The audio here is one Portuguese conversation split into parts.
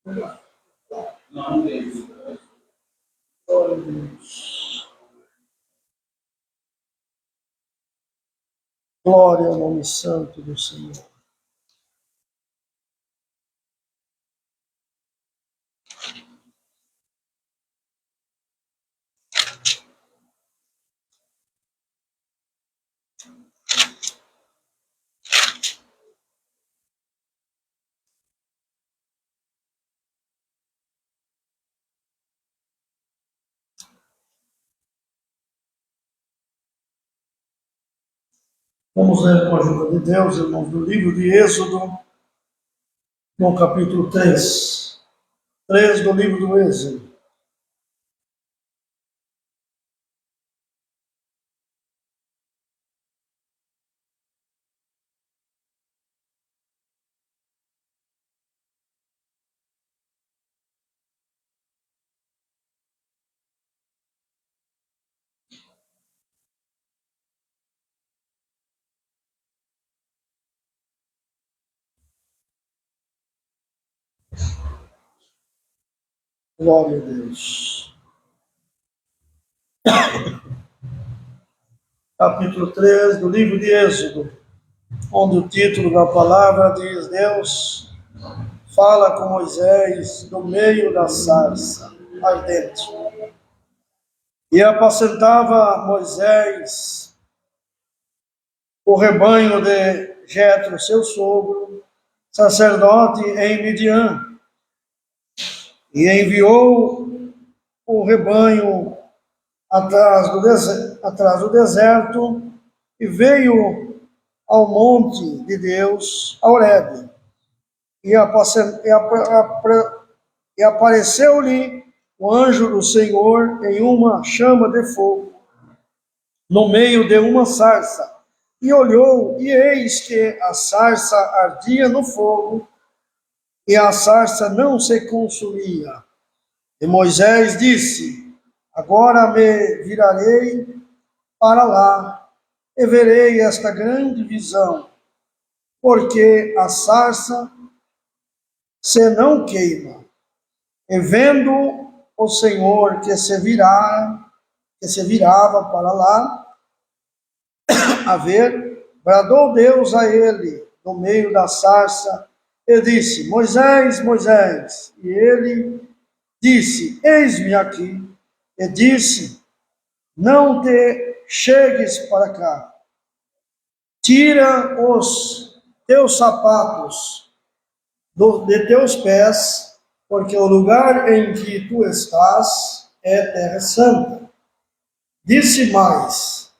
Glória a Deus. Glória ao nome santo do Senhor. Vamos ler com a ajuda de Deus, irmãos, do livro de Êxodo, no capítulo 3. 3 do livro do Êxodo. Glória a Deus. Capítulo 3 do livro de Êxodo, onde o título da palavra diz: Deus fala com Moisés no meio da sarça ardente. E apacentava Moisés o rebanho de Jetro, seu sogro, sacerdote em Midian, e enviou o rebanho atrás do deserto e veio ao monte de Deus, a Horebe, e apareceu-lhe o anjo do Senhor em uma chama de fogo, no meio de uma sarça. E olhou, e eis que a sarça ardia no fogo, e a sarça não se consumia. E Moisés disse: Agora me virarei para lá, e verei esta grande visão, porque a sarça se não queima. E vendo o Senhor que se virava para lá a ver, bradou Deus a ele no meio da sarça e disse: Moisés, Moisés. E ele disse: Eis-me aqui. E disse: Não te chegues para cá. Tira os teus sapatos de teus pés, porque o lugar em que tu estás é terra santa. Disse mais: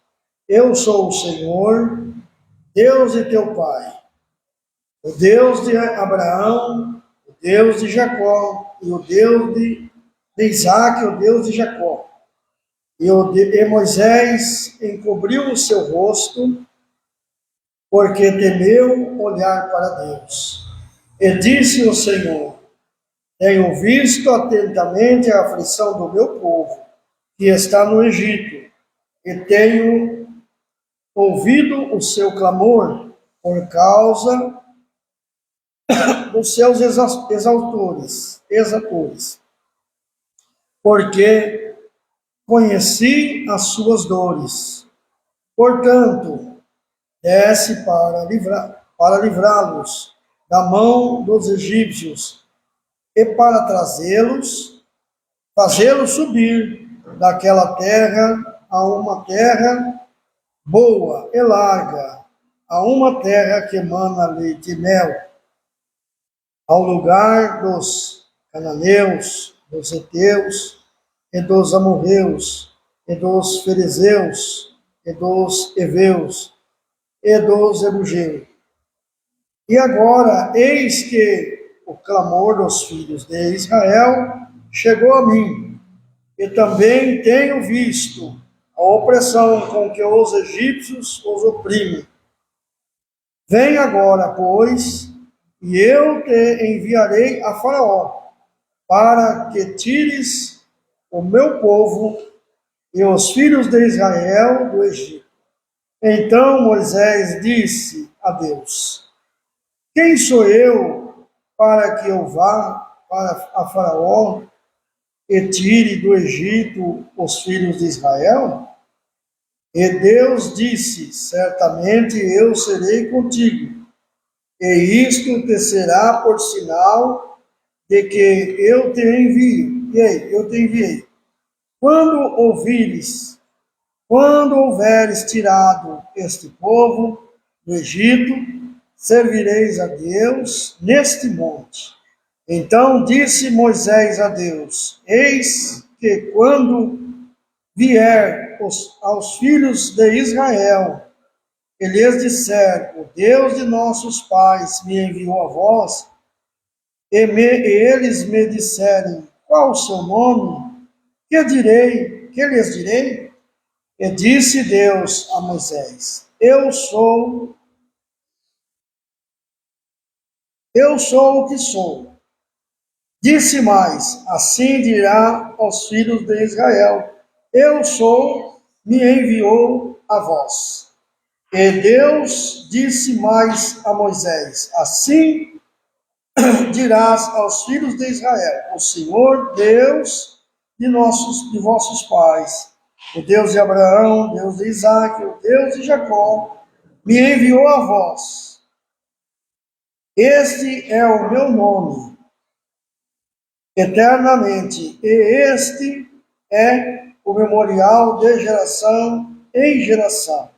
Eu sou o Senhor, Deus de teu pai, o Deus de Abraão, o Deus de Jacó, e o Deus de Isaac, o Deus de Jacó. E Moisés encobriu o seu rosto, porque temeu olhar para Deus. E disse o Senhor: Tenho visto atentamente a aflição do meu povo, que está no Egito, e tenho ouvido o seu clamor por causa dos seus exatores, porque conheci as suas dores. Portanto, desce para livrá-los da mão dos egípcios e para fazê-los subir daquela terra a uma terra boa e larga, a uma terra que emana leite e mel, ao lugar dos cananeus, dos heteus, e dos amorreus, e dos ferezeus, e dos heveus, e dos jebuseus. E agora, eis que o clamor dos filhos de Israel chegou a mim, e também tenho visto a opressão com que os egípcios os oprimem. Vem agora, pois, e eu te enviarei a Faraó, para que tires o meu povo e os filhos de Israel do Egito. Então Moisés disse a Deus: Quem sou eu para que eu vá para a Faraó e tire do Egito os filhos de Israel? E Deus disse: certamente eu serei contigo, e isto te será por sinal de que eu te envio. E aí, eu te enviei. Quando houveres tirado este povo do Egito, servireis a Deus neste monte. Então disse Moisés a Deus: eis que quando vier aos filhos de Israel, e lhes disser: o Deus de nossos pais me enviou a vós, e eles me disserem: qual o seu nome? Que direi? Que lhes direi? E disse Deus a Moisés: eu sou o que sou. Disse mais: assim dirá aos filhos de Israel: eu sou, me enviou a vós. E Deus disse mais a Moisés: assim dirás aos filhos de Israel: o Senhor, Deus de vossos pais, o Deus de Abraão, o Deus de Isaque, o Deus de Jacó, me enviou a vós. Este é o meu nome eternamente, e este é o memorial de geração em geração.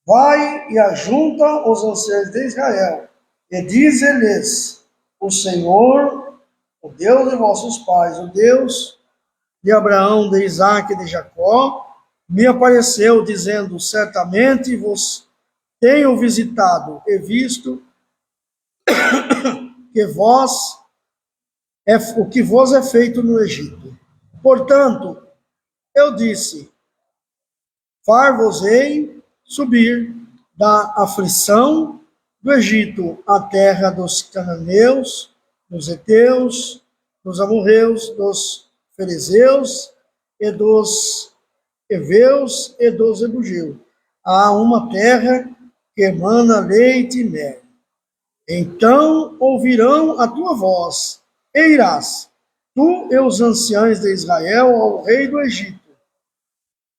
Vai e ajunta os anciãos de Israel, e diz-lhes: o Senhor, o Deus de vossos pais, o Deus de Abraão, de Isaque e de Jacó, me apareceu, dizendo: certamente vos tenho visitado e visto que o que vos é feito no Egito. Portanto, eu disse: far-vos-ei subir da aflição do Egito à terra dos cananeus, dos heteus, dos amorreus, dos fariseus e dos heveus e dos ebugeus, a uma terra que emana leite e mel. Então ouvirão a tua voz, e irás, tu e os anciãos de Israel, ao rei do Egito,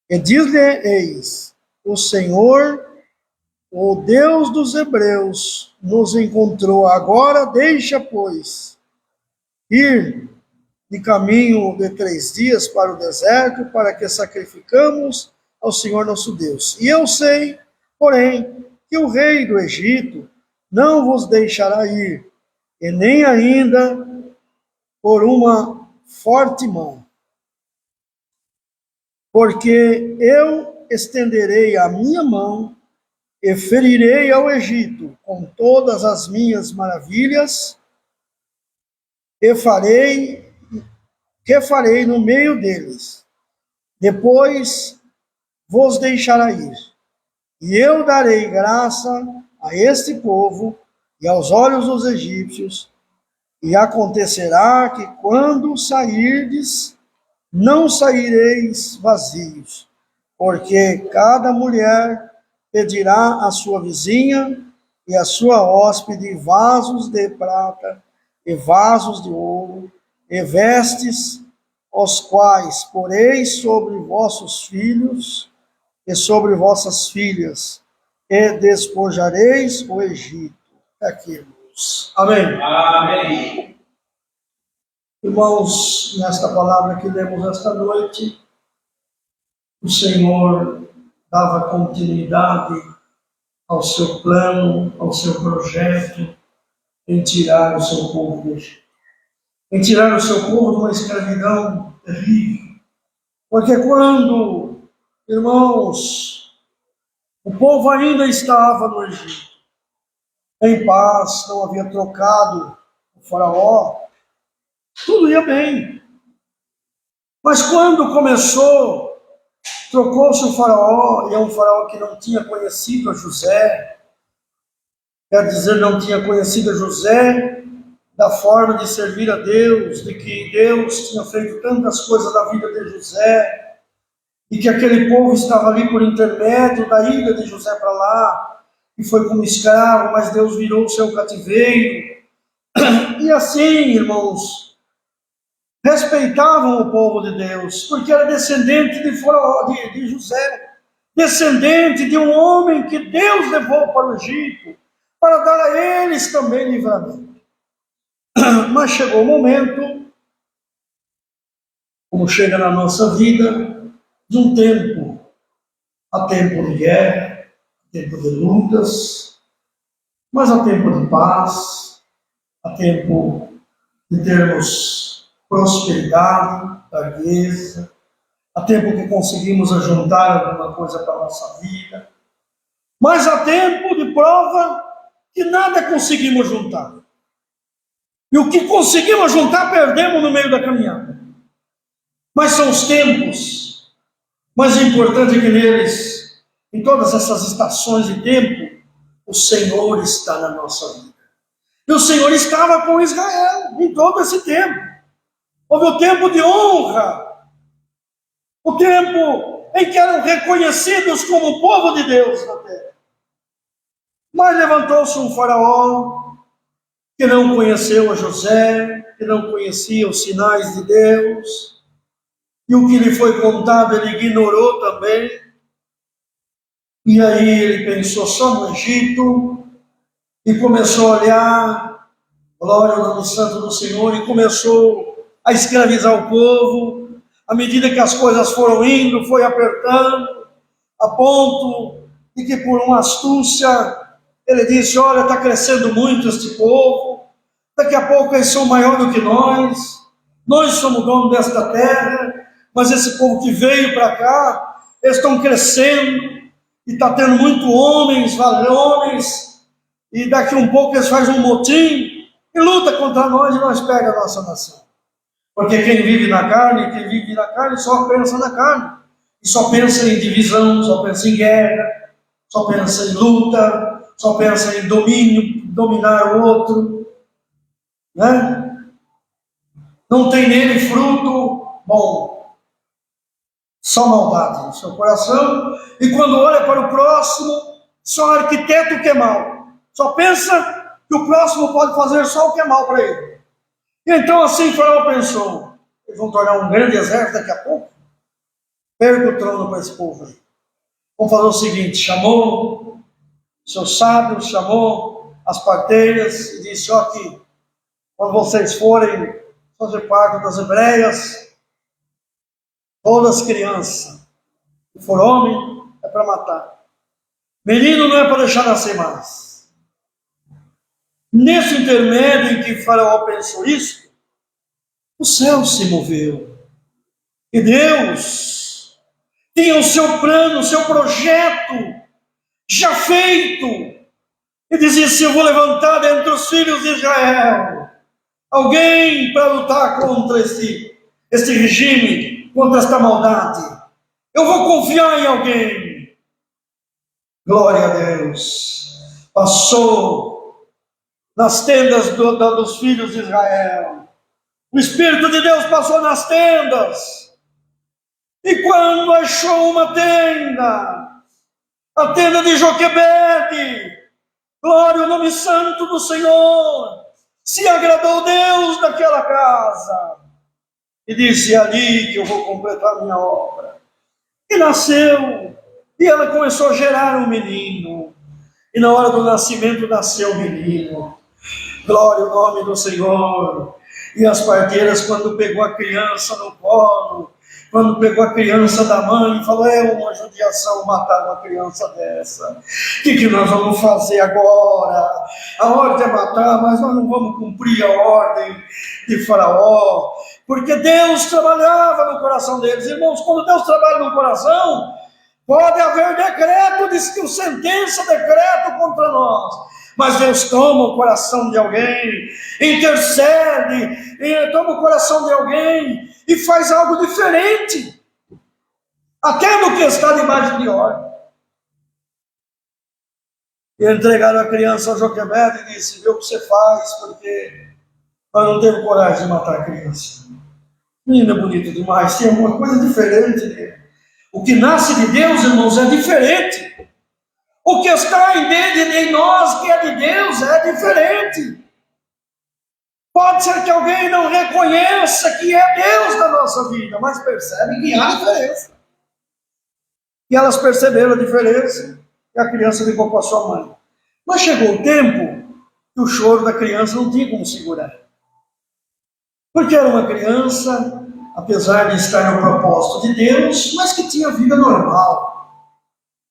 e diz-lhe-eis: o Senhor, o Deus dos hebreus, nos encontrou agora, deixa, pois, ir de caminho de 3 dias para o deserto, para que sacrificamos ao Senhor nosso Deus. E eu sei, porém, que o rei do Egito não vos deixará ir, e nem ainda por uma forte mão, porque eu estenderei a minha mão e ferirei ao Egito com todas as minhas maravilhas, e farei no meio deles. Depois vos deixará ir, e eu darei graça a este povo e aos olhos dos egípcios, e acontecerá que quando sairdes, não saireis vazios, porque cada mulher pedirá à sua vizinha e à sua hóspede vasos de prata e vasos de ouro e vestes, os quais poreis sobre vossos filhos e sobre vossas filhas, e despojareis o Egito. Aqui, irmãos. Amém. Amém. Irmãos, nesta palavra que lemos esta noite, o Senhor dava continuidade ao seu plano, ao seu projeto em tirar o seu povo do Egito. Em tirar o seu povo de uma escravidão terrível. Porque quando, irmãos, o povo ainda estava no Egito, em paz, não havia trocado o faraó, tudo ia bem. Mas quando começou, trocou-se o faraó, e é um faraó que não tinha conhecido a José, quer dizer, não tinha conhecido a José da forma de servir a Deus, de que Deus tinha feito tantas coisas na vida de José, e que aquele povo estava ali por intermédio da ida de José para lá, e foi como escravo, mas Deus virou o seu cativeiro. E assim, irmãos, respeitavam o povo de Deus, porque era descendente de Faraó, de José, descendente de um homem que Deus levou para o Egito, para dar a eles também livramento. Mas chegou o momento, como chega na nossa vida, de um tempo, há tempo de guerra, tempo de lutas, mas há tempo de paz, há tempo de termos prosperidade, largueza, há tempo que conseguimos ajuntar alguma coisa para a nossa vida, mas há tempo de prova que nada conseguimos juntar. E o que conseguimos juntar, perdemos no meio da caminhada. Mas são os tempos mais importantes que neles, em todas essas estações de tempo, o Senhor está na nossa vida. E o Senhor estava com Israel em todo esse tempo. Houve o tempo de honra, o tempo em que eram reconhecidos como povo de Deus na terra. Mas levantou-se um faraó que não conheceu a José, que não conhecia os sinais de Deus, e o que lhe foi contado ele ignorou também. E aí ele pensou só no Egito, e começou a olhar, glória ao nome santo do Senhor, e começou a escravizar o povo. À medida que as coisas foram indo, foi apertando, a ponto de que por uma astúcia, ele disse, olha, está crescendo muito este povo, daqui a pouco eles são maiores do que nós somos donos desta terra, mas esse povo que veio para cá, eles estão crescendo, e está tendo muito homens, valores, e daqui a um pouco eles fazem um motim, e luta contra nós, e nós pega a nossa nação. Porque quem vive na carne só pensa na carne, e só pensa em divisão, só pensa em guerra, só pensa em luta, só pensa em domínio, dominar o outro, né? Não tem nele fruto bom, só maldade no seu coração, e quando olha para o próximo, só arquiteto que é mal, só pensa que o próximo pode fazer só o que é mal para ele. E então assim Faraó pensou, eles vão tornar um grande exército daqui a pouco, perca o trono para esse povo aí. Vamos fazer o seguinte, chamou seus sábios, chamou as parteiras e disse, ó aqui, quando vocês forem fazer parte das hebreias, todas crianças, se for homem, é para matar. Menino não é para deixar nascer mais. Nesse intermédio em que Faraó pensou isso, o céu se moveu. E Deus tinha o seu plano, o seu projeto já feito. E dizia assim, eu vou levantar dentre os filhos de Israel alguém para lutar contra este regime, contra esta maldade. Eu vou confiar em alguém. Glória a Deus. Passou nas tendas dos filhos de Israel. O Espírito de Deus passou nas tendas. E quando achou uma tenda, a tenda de Joquebede, glória ao nome santo do Senhor, se agradou Deus daquela casa. E disse, é ali que eu vou completar minha obra. E nasceu, e ela começou a gerar um menino. E na hora do nascimento nasceu o menino. Glória ao nome do Senhor. E as parteiras, quando pegou a criança no colo, quando pegou a criança da mãe, falou, é uma judiação matar uma criança dessa. O que nós vamos fazer agora? A ordem é matar, mas nós não vamos cumprir a ordem de Faraó, porque Deus trabalhava no coração deles. Irmãos, quando Deus trabalha no coração, pode haver decreto, diz que o sentença, decreto contra nós. Mas Deus toma o coração de alguém, intercede, toma o coração de alguém e faz algo diferente, até no que está debaixo de ordem. E entregaram a criança ao Joquebede e disse, vê o que você faz, porque nós não temos coragem de matar a criança. Menina bonita demais, tem alguma coisa diferente nele. O que nasce de Deus, irmãos, é diferente. O que está em nós, que é de Deus, é diferente. Pode ser que alguém não reconheça que é Deus na nossa vida, mas percebe que há diferença. E elas perceberam a diferença e a criança ligou para sua mãe. Mas chegou o tempo que o choro da criança não tinha como segurar. Porque era uma criança, apesar de estar no propósito de Deus, mas que tinha vida normal.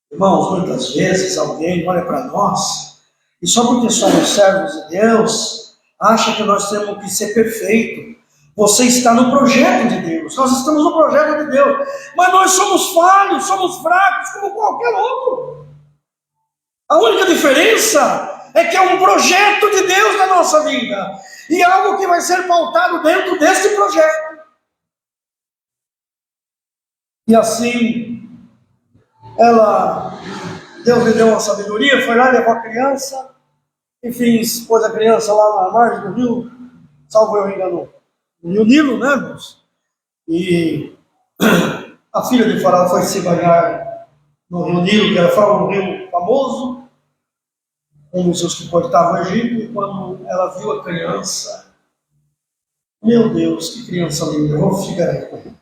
Irmãos, muitas vezes alguém olha para nós e só porque somos servos de Deus, acha que nós temos que ser perfeito. Você está no projeto de Deus, nós estamos no projeto de Deus, mas nós somos falhos, somos fracos como qualquer outro. A única diferença é que é um projeto de Deus na nossa vida, e algo que vai ser pautado dentro desse projeto. E assim, Deus lhe deu uma sabedoria, foi lá, levou a criança, enfim, pôs a criança lá na margem do rio, salvo eu engano, no Rio Nilo, né, irmãos? E a filha de Faraó foi se banhar no Rio Nilo, que era um rio famoso, um dos seus que cortava o Egito, e quando ela viu a criança, meu Deus, que criança linda, eu vou ficar aí com ele.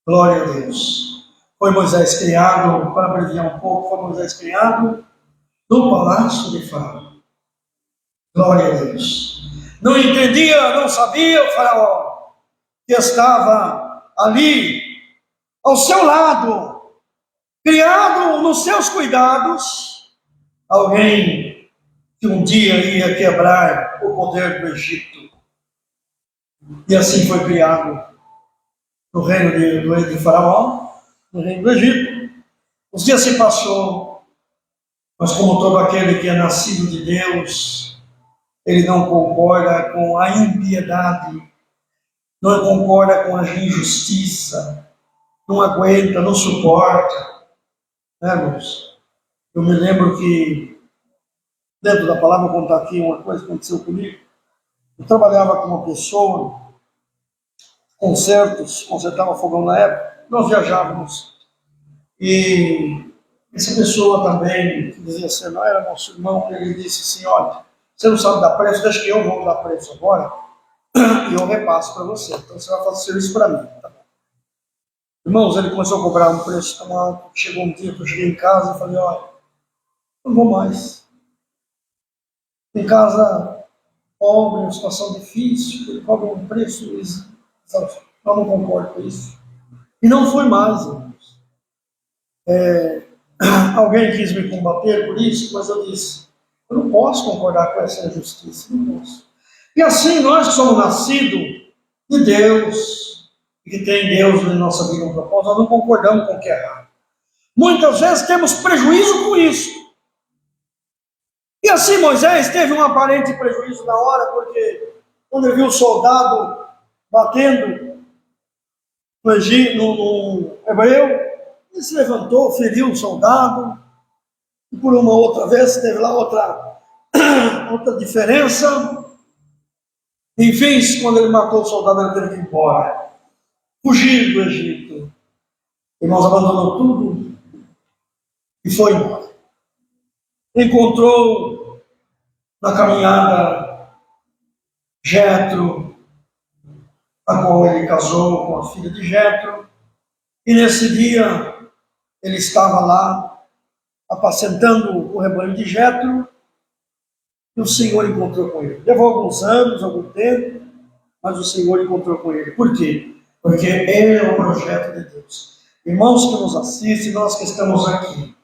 Glória a Deus. Foi Moisés criado, para abreviar um pouco, foi Moisés criado no palácio de Faraó. Glória a Deus. Não entendia, não sabia o Faraó, que estava ali, ao seu lado, criado nos seus cuidados, alguém que um dia ia quebrar o poder do Egito. E assim foi criado no reino de Faraó, no reino do Egito. Os dias se passou, mas como todo aquele que é nascido de Deus, ele não concorda com a impiedade, não concorda com a injustiça, não aguenta, não suporta. Né, irmãos? Eu me lembro que, dentro da palavra, vou contar aqui uma coisa que aconteceu comigo. Eu trabalhava com uma pessoa, consertava fogão na época, nós viajávamos. E essa pessoa também, que dizia assim, não era nosso irmão, ele disse assim, olha, você não sabe dar preço, deixa que eu vou dar preço agora, e eu repasso para você. Então você vai fazer serviço para mim. Tá bom. Irmãos, ele começou a cobrar um preço tão alto, chegou um dia que eu cheguei em casa e falei, olha, não vou mais. Em casa pobre, uma situação difícil, ele cobra um preço, eu não concordo com isso. E não foi mais, irmãos. Alguém quis me combater por isso, mas eu disse, eu não posso concordar com essa injustiça, não posso. E assim, nós que somos nascidos de Deus, e que tem Deus na nossa vida um propósito, nós não concordamos com o que é errado. Muitas vezes temos prejuízo com isso. E assim Moisés teve um aparente prejuízo na hora, porque quando ele viu o soldado batendo no hebreu, ele se levantou, feriu o soldado, e por uma outra vez teve lá outra diferença. Enfim, quando ele matou o soldado, ele teve que ir embora, fugir do Egito. Irmãos, abandonou tudo e foi embora. Encontrou na caminhada Jetro, a qual ele casou com a filha de Jetro, e nesse dia ele estava lá apacentando o rebanho de Jetro, e o Senhor encontrou com ele. Levou alguns anos, algum tempo, mas o Senhor encontrou com ele. Por quê? Porque ele é o projeto de Deus. Irmãos que nos assistem, nós que estamos aqui,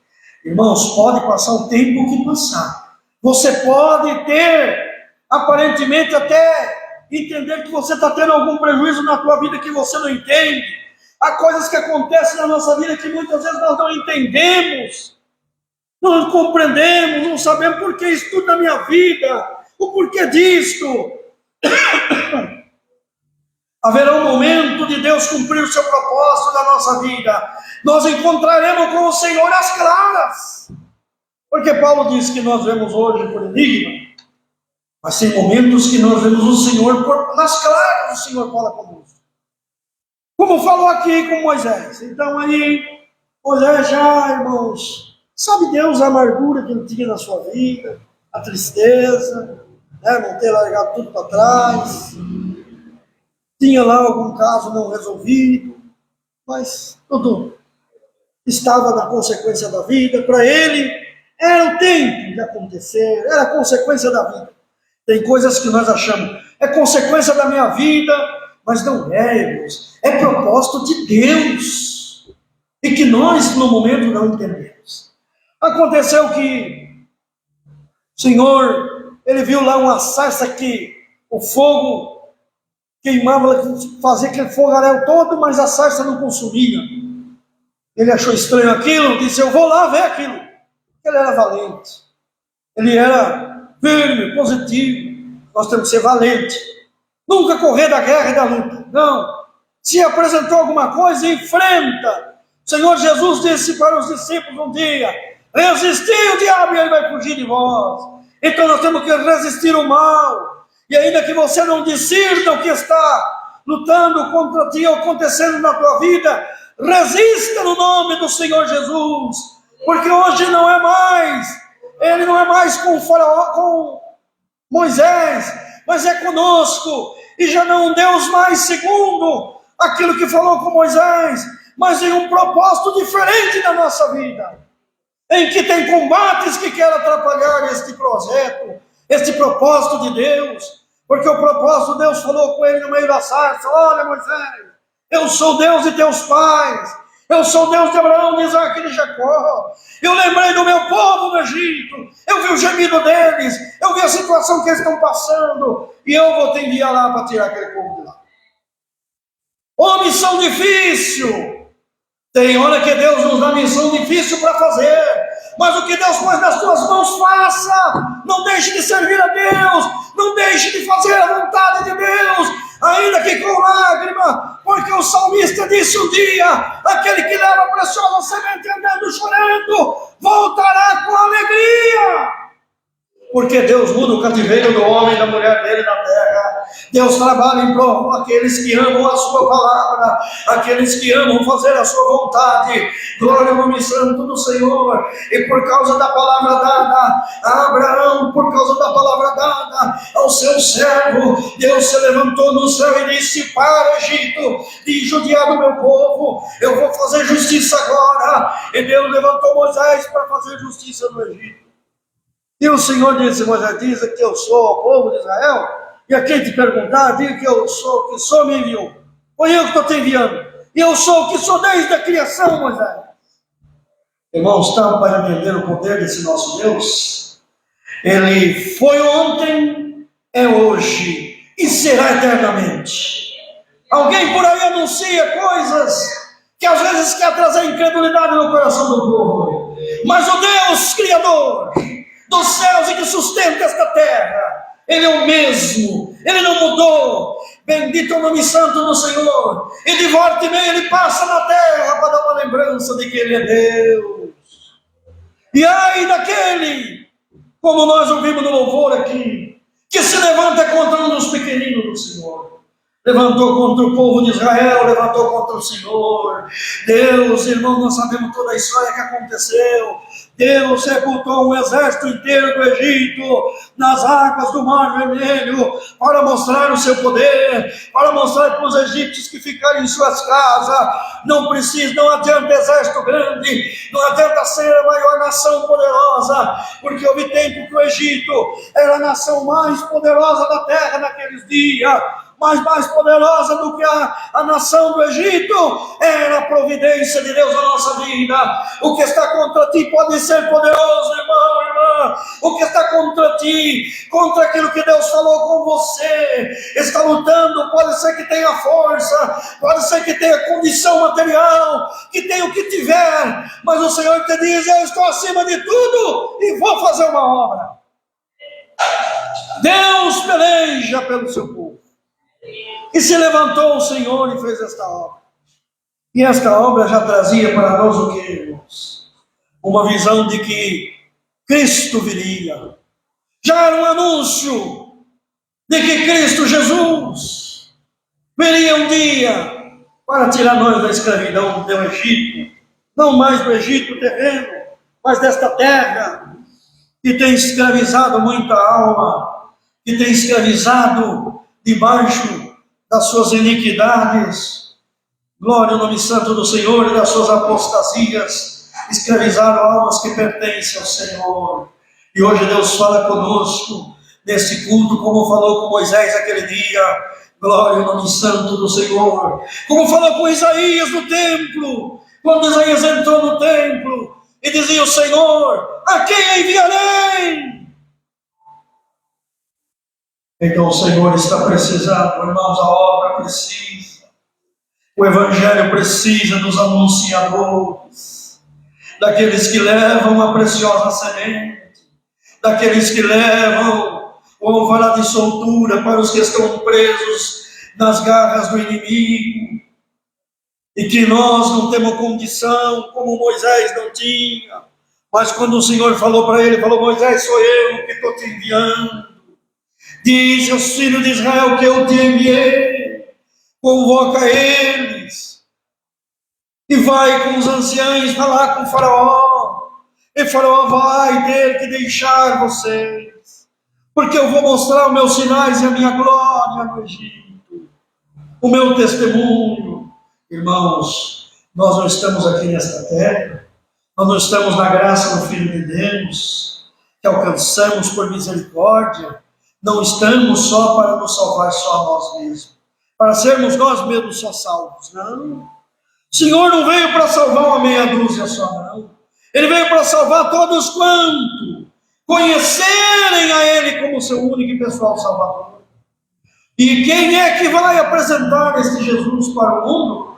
irmãos, pode passar o tempo que passar. Você pode ter, aparentemente, até entender que você está tendo algum prejuízo na tua vida que você não entende. Há coisas que acontecem na nossa vida que muitas vezes nós não entendemos. Não compreendemos, não sabemos por que isso tudo na minha vida, o porquê disto. Haverá um momento de Deus cumprir o seu propósito na nossa vida. Nós encontraremos com o Senhor às claras. Porque Paulo diz que nós vemos hoje por enigma, mas tem momentos que nós vemos o Senhor nas claras, o Senhor fala conosco. Como falou aqui com Moisés. Então aí, Moisés já, irmãos, sabe Deus a amargura que ele tinha na sua vida, a tristeza, né? Não ter largado tudo para trás. Tinha lá algum caso não resolvido, mas tudo estava na consequência da vida. Para ele, era o tempo de acontecer, era a consequência da vida. Tem coisas que nós achamos, é consequência da minha vida, mas não é, irmãos. É propósito de Deus. E que nós, no momento, não entendemos. Aconteceu que o Senhor, ele viu lá uma sarça que o fogo queimava, fazia aquele fogaréu todo, mas a sarça não consumia. Ele achou estranho aquilo, disse, eu vou lá ver aquilo. Ele era valente. Ele era firme, positivo. Nós temos que ser valente. Nunca correr da guerra e da luta. Não. Se apresentou alguma coisa, enfrenta. O Senhor Jesus disse para os discípulos um dia, resistir o diabo e ele vai fugir de vós. Então nós temos que resistir o mal. E ainda que você não discirna o que está lutando contra ti ou acontecendo na tua vida, resista no nome do Senhor Jesus. Porque hoje não é mais, ele não é mais com Faraó, com Moisés, mas é conosco. E já não é um Deus mais segundo aquilo que falou com Moisés, mas em um propósito diferente na nossa vida, em que tem combates que querem atrapalhar este projeto, este propósito de Deus. Porque o propósito, Deus falou com ele no meio da sarça, olha Moisés, eu sou Deus de teus pais, eu sou Deus de Abraão, de Isaac e de Jacó. Eu lembrei do meu povo no Egito, eu vi o gemido deles, eu vi a situação que eles estão passando, e eu vou te enviar lá para tirar aquele povo de lá. Uma missão difícil. Tem hora que Deus nos dá missão difícil para fazer, mas o que Deus põe nas tuas mãos, faça. Não deixe de servir a Deus, não deixe de fazer a vontade de Deus, ainda que com lágrima, porque o salmista disse um dia, aquele que leva a preciosa semente andando chorando, voltará com alegria. Porque Deus muda o cativeiro do homem e da mulher dele na terra. Deus trabalha em prol daqueles que amam a sua palavra, aqueles que amam fazer a sua vontade. Glória ao nome santo do Senhor. E por causa da palavra dada a Abraão, por causa da palavra dada ao seu servo, Deus se levantou no céu e disse para o Egito, de judiar do meu povo, eu vou fazer justiça agora. E Deus levantou Moisés para fazer justiça no Egito. E o Senhor disse, Moisés, diz que eu sou o povo de Israel, e a quem te perguntar, diga que eu sou, que sou me enviou. Foi eu que estou te enviando. E eu sou o que sou desde a criação, Moisés. Irmãos, estão para entender o poder desse nosso Deus? Ele foi ontem, é hoje, e será eternamente. Alguém por aí anuncia coisas que às vezes quer trazer incredulidade no coração do povo. Mas o Deus Criador dos céus e que sustenta esta terra, ele é o mesmo, ele não mudou. Bendito é o nome santo do Senhor. E de volta e meia ele passa na terra para dar uma lembrança de que ele é Deus. E ai daquele, como nós ouvimos no louvor aqui, que se levanta contra um dos pequeninos do Senhor. Levantou contra o povo de Israel, levantou contra o Senhor. Deus, irmão, nós sabemos toda a história que aconteceu. Deus sepultou um exército inteiro do Egito nas águas do Mar Vermelho para mostrar o seu poder, para mostrar para os egípcios que ficarem em suas casas. Não precisa, não adianta exército grande, não adianta ser a maior nação poderosa, porque houve tempo que o Egito era a nação mais poderosa da terra naqueles dias. Mas mais poderosa do que a nação do Egito era a providência de Deus na nossa vida. O que está contra ti pode ser poderoso, irmão, irmã. O que está contra ti, contra aquilo que Deus falou com você, está lutando, pode ser que tenha força, pode ser que tenha condição material, que tenha o que tiver, mas o Senhor te diz, eu estou acima de tudo e vou fazer uma obra. Deus peleja pelo seu povo. E se levantou o Senhor e fez esta obra. E esta obra já trazia para nós o que, irmãos? Uma visão de que Cristo viria. Já era um anúncio de que Cristo Jesus viria um dia para tirar nós da escravidão do Egito. Não mais do Egito terreno, mas desta terra que tem escravizado muita alma. que tem escravizado debaixo das suas iniquidades. Glória ao nome santo do Senhor, e das suas apostasias, escravizaram almas que pertencem ao Senhor. E hoje Deus fala conosco, nesse culto, como falou com Moisés aquele dia. Glória ao nome santo do Senhor. Como falou com Isaías no templo, quando Isaías entrou no templo, e dizia o Senhor: a quem enviarei? Então o Senhor está precisando, irmãos, a obra precisa. O Evangelho precisa dos anunciadores, daqueles que levam a preciosa semente, daqueles que levam o alvará de soltura para os que estão presos nas garras do inimigo, e que nós não temos condição, como Moisés não tinha, mas quando o Senhor falou para ele, falou: Moisés, sou eu que estou te enviando, diz aos filhos de Israel que eu te enviei, convoca eles, e vai com os anciãos falar com o faraó, e faraó vai ter que deixar vocês, porque eu vou mostrar os meus sinais e a minha glória no Egito, o meu testemunho. Irmãos, nós não estamos aqui nesta terra, nós não estamos na graça do Filho de Deus, que alcançamos por misericórdia, não estamos só para nos salvar só a nós mesmos, para sermos nós mesmos só salvos, não. O Senhor não veio para salvar uma meia dúzia só, não. Ele veio para salvar todos quanto conhecerem a Ele como seu único e pessoal Salvador. E quem é que vai apresentar este Jesus para o mundo?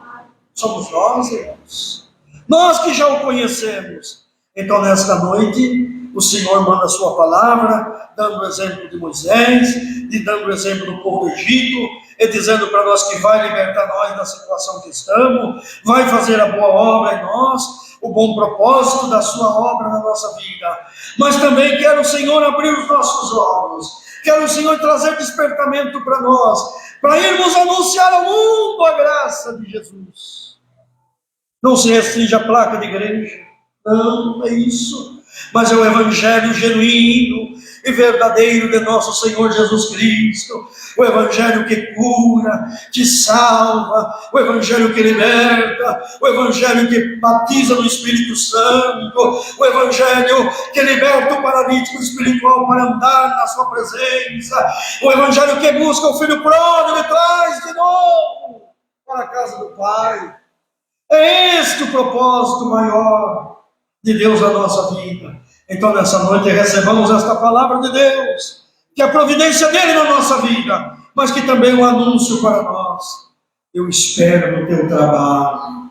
Somos nós, irmãos. Nós que já o conhecemos. Então, nesta noite, o Senhor manda a sua palavra, dando o exemplo de Moisés, e dando o exemplo do povo do Egito, e dizendo para nós que vai libertar nós da situação que estamos, vai fazer a boa obra em nós, o bom propósito da sua obra na nossa vida. Mas também quer o Senhor abrir os nossos olhos, quer o Senhor trazer despertamento para nós, para irmos anunciar ao mundo a graça de Jesus. Não se restringe a placa de igreja, não é isso, mas é o Evangelho genuíno e verdadeiro de nosso Senhor Jesus Cristo, o Evangelho que cura, que salva, o Evangelho que liberta, o Evangelho que batiza no Espírito Santo, o Evangelho que liberta o paralítico espiritual para andar na sua presença, o Evangelho que busca o filho pródigo e traz de novo para a casa do Pai. É este o propósito maior de Deus na nossa vida. Então, nessa noite, recebamos esta palavra de Deus, que é a providência dele na nossa vida, mas que também é um anúncio para nós. Eu espero no teu trabalho.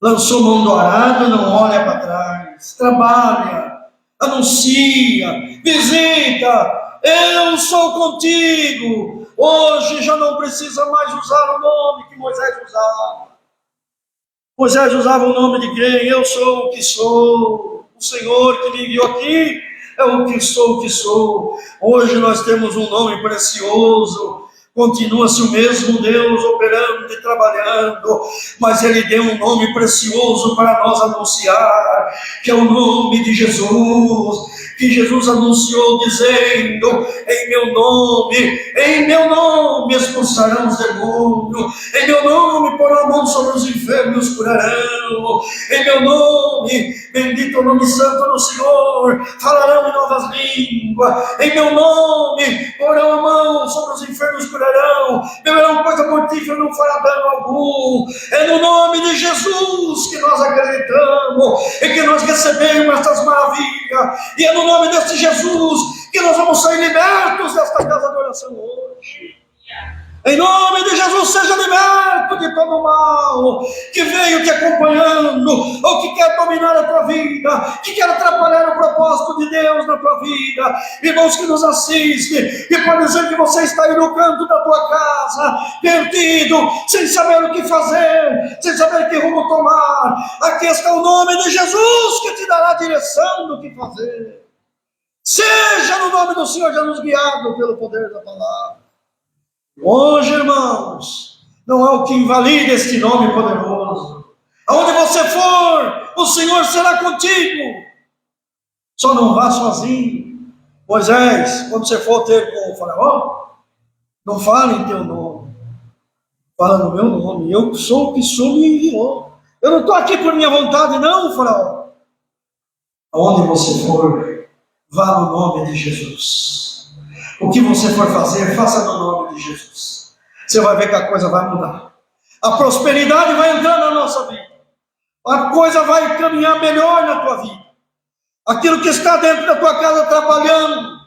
Lançou mão do arado, não olha para trás. Trabalha, anuncia, visita. Eu sou contigo. Hoje já não precisa mais usar o nome que Moisés usava. Moisés usava o nome de quem? Eu sou o que sou. O Senhor que me enviou aqui é o que sou. Hoje nós temos um nome precioso. Continua-se o mesmo Deus operando e trabalhando, mas Ele deu um nome precioso para nós anunciar, que é o nome de Jesus, que Jesus anunciou dizendo: em meu nome expulsarão os demônios, em meu nome porão a mão sobre os enfermos e os curarão, em meu nome, bendito o nome santo do Senhor, falarão em novas línguas, em meu nome porão a mão sobre os enfermos e os curarão, beberão coisa mortífera, não fará dano algum. É no nome de Jesus que nós acreditamos e que nós recebemos estas maravilhas, e é no nome deste Jesus que nós vamos sair libertos desta casa de oração hoje. Em nome de Jesus, seja liberto de todo mal que veio te acompanhando, ou que quer dominar a tua vida, que quer atrapalhar o propósito de Deus na tua vida. Irmãos que nos assistem, que pode dizer que você está aí no canto da tua casa, perdido, sem saber o que fazer, sem saber que rumo tomar. Aqui está o nome de Jesus que te dará a direção do que fazer. Seja no nome do Senhor Jesus guiado pelo poder da palavra. Hoje, irmãos, não há o que invalide este nome poderoso. Aonde você for, o Senhor será contigo. Só não vá sozinho. Moisés, quando você for ter com o faraó, não fale em teu nome, fala no meu nome. Eu sou o que sou, me enviou. Eu não estou aqui por minha vontade, não, faraó. Aonde você for, vá no nome de Jesus. O que você for fazer, faça no nome de Jesus. Você vai ver que a coisa vai mudar. A prosperidade vai entrar na nossa vida. A coisa vai caminhar melhor na tua vida. Aquilo que está dentro da tua casa atrapalhando,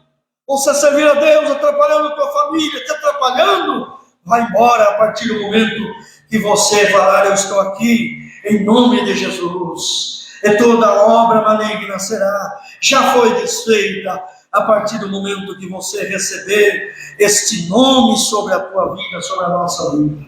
você servir a Deus, atrapalhando a tua família, te atrapalhando, vai embora a partir do momento que você falar, eu estou aqui, em nome de Jesus. E toda obra maligna já foi desfeita a partir do momento que você receber este nome sobre a tua vida, sobre a nossa vida.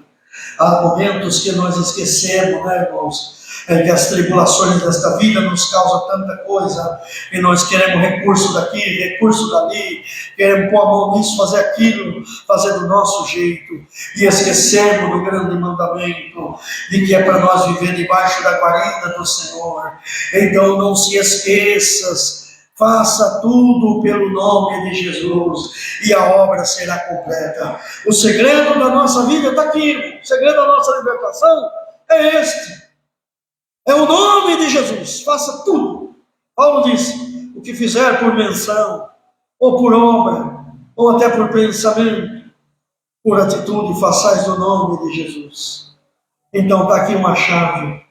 Há momentos que nós esquecemos, né, irmãos? É que as tribulações desta vida nos causam tanta coisa, e nós queremos recurso daqui, recurso dali, queremos pôr a mão nisso, fazer aquilo, fazer do nosso jeito, e esquecemos do grande mandamento, de que é para nós viver debaixo da guarida do Senhor. Então não se esqueças, faça tudo pelo nome de Jesus, e a obra será completa. O segredo da nossa vida está aqui, o segredo da nossa libertação é este. É o nome de Jesus, faça tudo. Paulo disse, o que fizer por menção, ou por obra, ou até por pensamento, por atitude, façais no nome de Jesus. Então está aqui uma chave.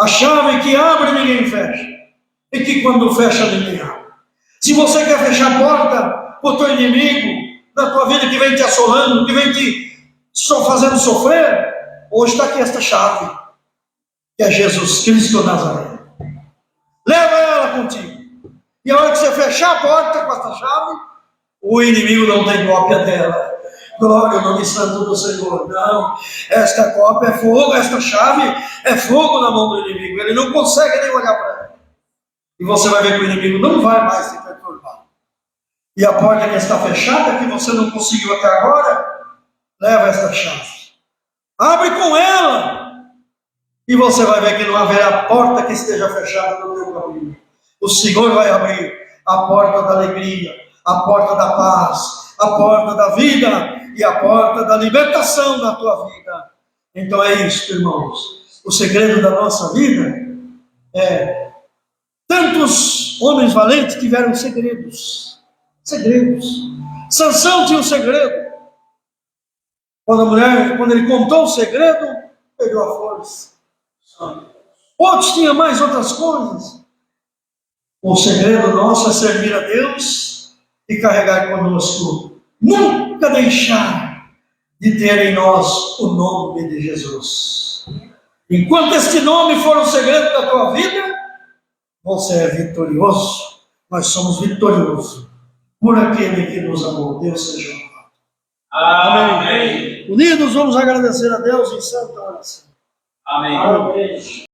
A chave que abre, ninguém fecha. E que quando fecha, ninguém abre. Se você quer fechar a porta para o teu inimigo, na tua vida que vem te assolando, que vem te fazendo sofrer, hoje está aqui esta chave. Que é Jesus Cristo Nazaré. Leva ela contigo. E a hora que você fechar a porta com essa chave, o inimigo não tem cópia dela. Glória ao nome santo do Senhor. Não, esta cópia é fogo, esta chave é fogo na mão do inimigo. Ele não consegue nem olhar para ela. E você vai ver que o inimigo não vai mais te perturbar. E a porta que está fechada, que você não conseguiu até agora, leva esta chave. Abre com ela. E você vai ver que não haverá porta que esteja fechada no teu caminho. O Senhor vai abrir a porta da alegria, a porta da paz, a porta da vida e a porta da libertação na tua vida. Então é isso, irmãos. O segredo da nossa vida é... Tantos homens valentes tiveram segredos. Segredos. Sansão tinha um segredo. Quando ele contou o segredo, perdeu a força. Outros tinham mais outras coisas. O segredo nosso é servir a Deus e carregar conosco. Nunca deixar de ter em nós o nome de Jesus. Enquanto este nome for o segredo da tua vida, você é vitorioso. Nós somos vitoriosos por aquele que nos amou. Deus seja louvado. Amém. Unidos, vamos agradecer a Deus em santa oração. Amém.